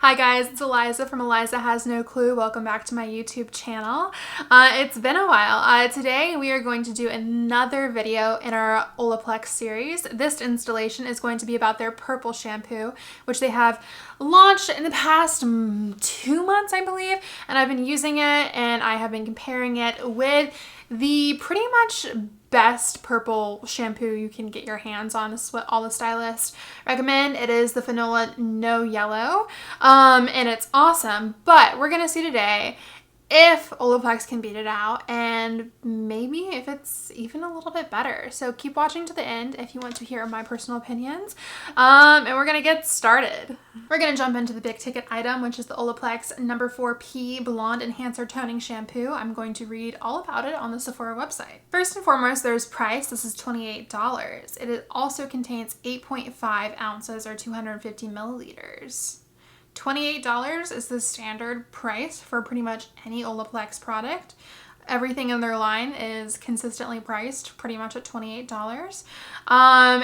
Hi guys, it's Eliza from Eliza Has No Clue. Welcome back to my YouTube channel. It's been a while. Today we are going to do another video in our Olaplex series. This installation is going to be about their purple shampoo, which they have launched in the past 2 months, I believe, and I've been using it and I have been comparing it with the pretty much best purple shampoo you can get your hands on. This is what all the stylists recommend. It is the Fanola No Yellow, and it's awesome. But we're gonna see today if Olaplex can beat it out, and maybe if it's even a little bit better. So keep watching to the end if you want to hear my personal opinions. And we're gonna get started. We're gonna jump into the big ticket item, which is the Olaplex No. 4P Blonde Enhancer Toning Shampoo. I'm going to read all about it on the Sephora website. First and foremost, there's price. This is $28. It also contains 8.5 ounces or 250 milliliters. $28 is the standard price for pretty much any Olaplex product. Everything in their line is consistently priced pretty much at $28.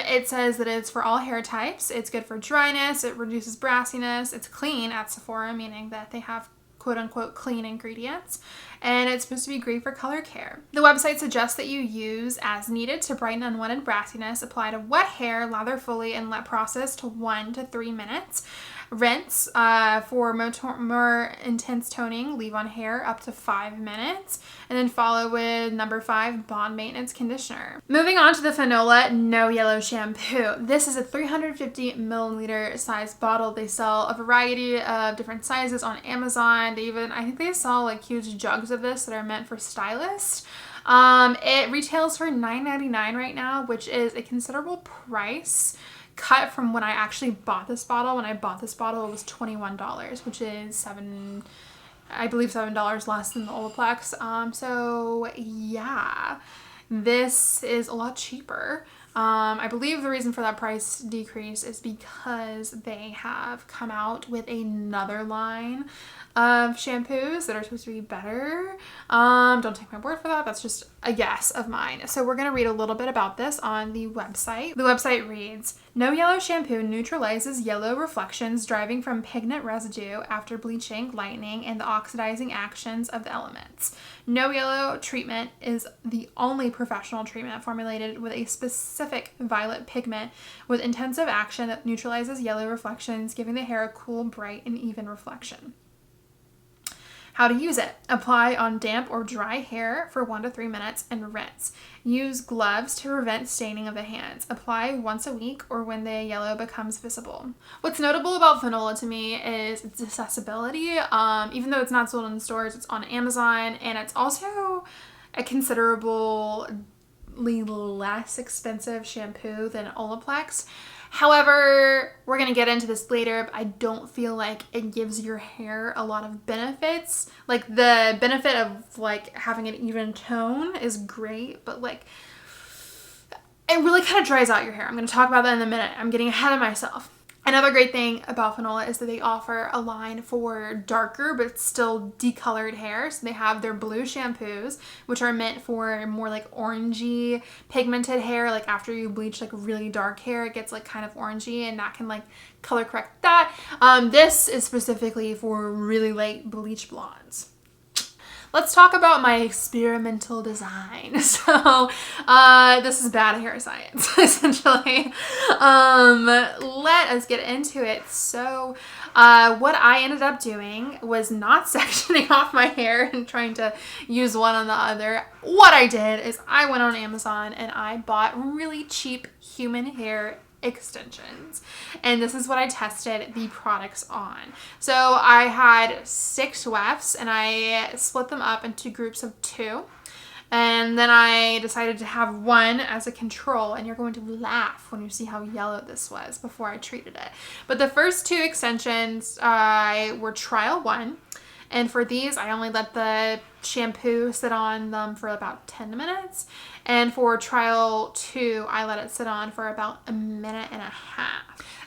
It says that it's for all hair types. It's good for dryness. It reduces brassiness. It's clean at Sephora, meaning that they have quote unquote clean ingredients, and it's supposed to be great for color care. The website suggests that you use as needed to brighten unwanted brassiness. Apply to wet hair, lather fully, and let process to 1 to 3 minutes. Rinse for more intense toning. Leave on hair up to 5 minutes, and then follow with No. 5 Bond Maintenance Conditioner. Moving on to the Fanola No Yellow Shampoo. This is a 350 milliliter size bottle. They sell a variety of different sizes on Amazon. I think they sell like huge jugs of this that are meant for stylists. It retails for $9.99 right now, which is a considerable price cut from when I actually bought this bottle. When I bought this bottle, it was $21, which is I believe $7 less than the Olaplex. So yeah, this is a lot cheaper. I believe the reason for that price decrease is because they have come out with another line of shampoos that are supposed to be better. Don't take my word for that. That's just a guess of mine. So we're going to read a little bit about this on the website. The website reads, No Yellow Shampoo neutralizes yellow reflections deriving from pigment residue after bleaching, lightening, and the oxidizing actions of the elements. No Yellow treatment is the only professional treatment formulated with a specific violet pigment with intensive action that neutralizes yellow reflections, giving the hair a cool, bright, and even reflection. How to use it. Apply on damp or dry hair for 1 to 3 minutes and rinse. Use gloves to prevent staining of the hands. Apply once a week or when the yellow becomes visible. What's notable about Fanola to me is its accessibility. Even though it's not sold in stores, it's on Amazon, and it's also a considerably less expensive shampoo than Olaplex. However, we're going to get into this later, but I don't feel like it gives your hair a lot of benefits. Like, the benefit of like having an even tone is great, but like it really kind of dries out your hair. I'm going to talk about that in a minute. I'm getting ahead of myself. Another great thing about Fanola is that they offer a line for darker but still decolored hair. So they have their blue shampoos, which are meant for more like orangey pigmented hair. Like after you bleach like really dark hair, it gets like kind of orangey, and that can like color correct that. This is specifically for really light bleach blondes. Let's talk about my experimental design. So this is bad hair science, essentially. Let us get into it. So what I ended up doing was not sectioning off my hair and trying to use one on the other. What I did is I went on Amazon and I bought really cheap human hair extensions, and this is what I tested the products on. So I had 6 wefts and I split them up into groups of 2, and then I decided to have one as a control, and you're going to laugh when you see how yellow this was before I treated it. But the first 2 extensions were trial 1, and for these I only let the shampoo sit on them for about 10 minutes. And for trial 2, I let it sit on for about 1.5 minutes.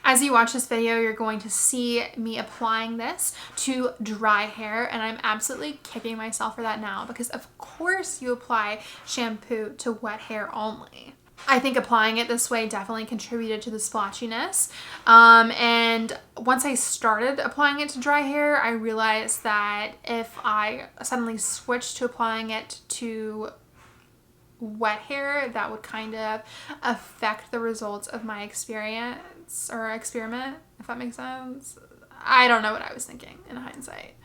As you watch this video, you're going to see me applying this to dry hair, and I'm absolutely kicking myself for that now, because of course you apply shampoo to wet hair only. I think applying it this way definitely contributed to the splotchiness. And once I started applying it to dry hair, I realized that if I suddenly switched to applying it to wet hair, that would kind of affect the results of my experience or experiment, if that makes sense. I don't know what I was thinking in hindsight.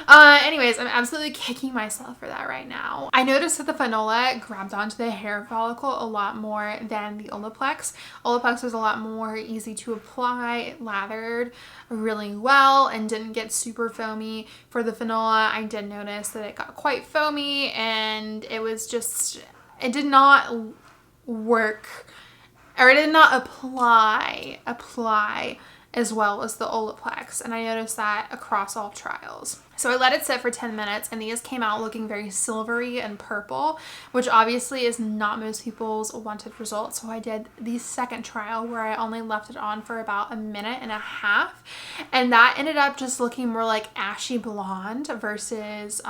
Anyways, I'm absolutely kicking myself for that right now. I noticed that the Fanola grabbed onto the hair follicle a lot more than the Olaplex. Olaplex was a lot more easy to apply. It lathered really well and didn't get super foamy. For the Fanola, I did notice that it got quite foamy, and it was just, it did not work, or it did not apply as well as the Olaplex, and I noticed that across all trials. So I let it sit for 10 minutes, and these came out looking very silvery and purple, which obviously is not most people's wanted result. So I did the second trial where I only left it on for about 1.5 minutes, and that ended up just looking more like ashy blonde versus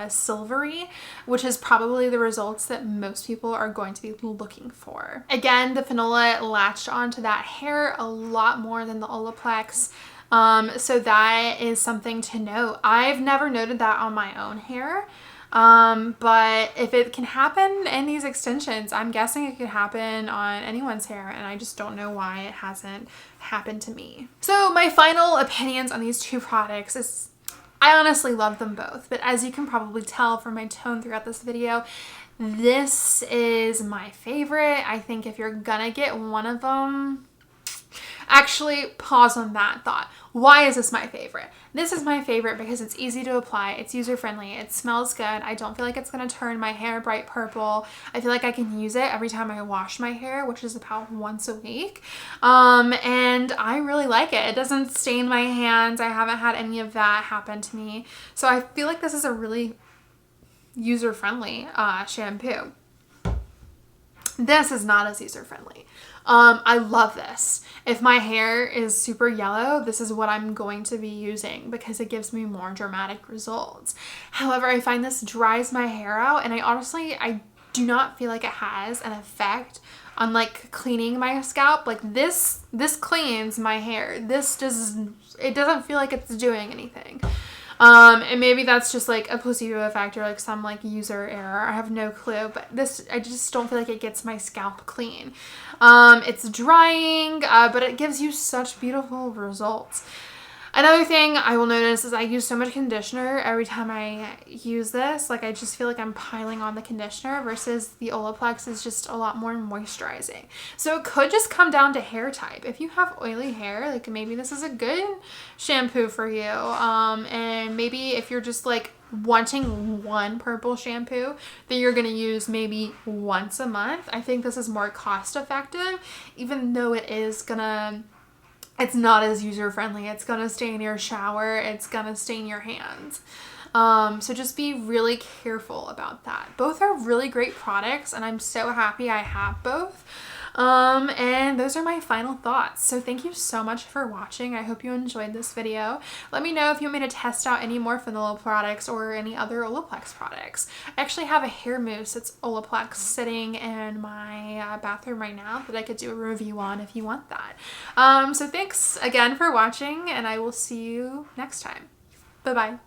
silvery, which is probably the results that most people are going to be looking for. Again, the Fanola latched onto that hair a lot more than the Olaplex. So that is something to note. I've never noted that on my own hair. But if it can happen in these extensions, I'm guessing it could happen on anyone's hair, and I just don't know why it hasn't happened to me. So my final opinions on these two products is, I honestly love them both, but as you can probably tell from my tone throughout this video, this is my favorite. I think if you're gonna get one of them, actually, pause on that thought. Why is this my favorite? This is my favorite because it's easy to apply, it's user-friendly, it smells good, I don't feel like it's going to turn my hair bright purple. I feel like I can use it every time I wash my hair, which is about once a week. And I really like it. It doesn't stain my hands. I haven't had any of that happen to me. So I feel like this is a really user-friendly shampoo. This is not as user-friendly. I love this. If my hair is super yellow, this is what I'm going to be using because it gives me more dramatic results. However, I find this dries my hair out, and I do not feel like it has an effect on like cleaning my scalp. Like this cleans my hair. It doesn't feel like it's doing anything. And maybe that's just like a placebo effect or like some like user error. I have no clue, but I just don't feel like it gets my scalp clean. It's drying, but it gives you such beautiful results. Another thing I will notice is I use so much conditioner every time I use this. Like I just feel like I'm piling on the conditioner versus the Olaplex is just a lot more moisturizing. So it could just come down to hair type. If you have oily hair, like maybe this is a good shampoo for you. And maybe if you're just like wanting one purple shampoo that you're going to use maybe once a month, I think this is more cost effective, even though it's not as user-friendly. It's gonna stain your shower. It's gonna stain your hands. So just be really careful about that. Both are really great products, and I'm so happy I have both. And those are my final thoughts. So thank you so much for watching. I hope you enjoyed this video. Let me know if you want me to test out any more Fanola products or any other Olaplex products. I actually have a hair mousse that's Olaplex sitting in my bathroom right now that I could do a review on if you want that. So thanks again for watching, and I will see you next time. Bye-bye.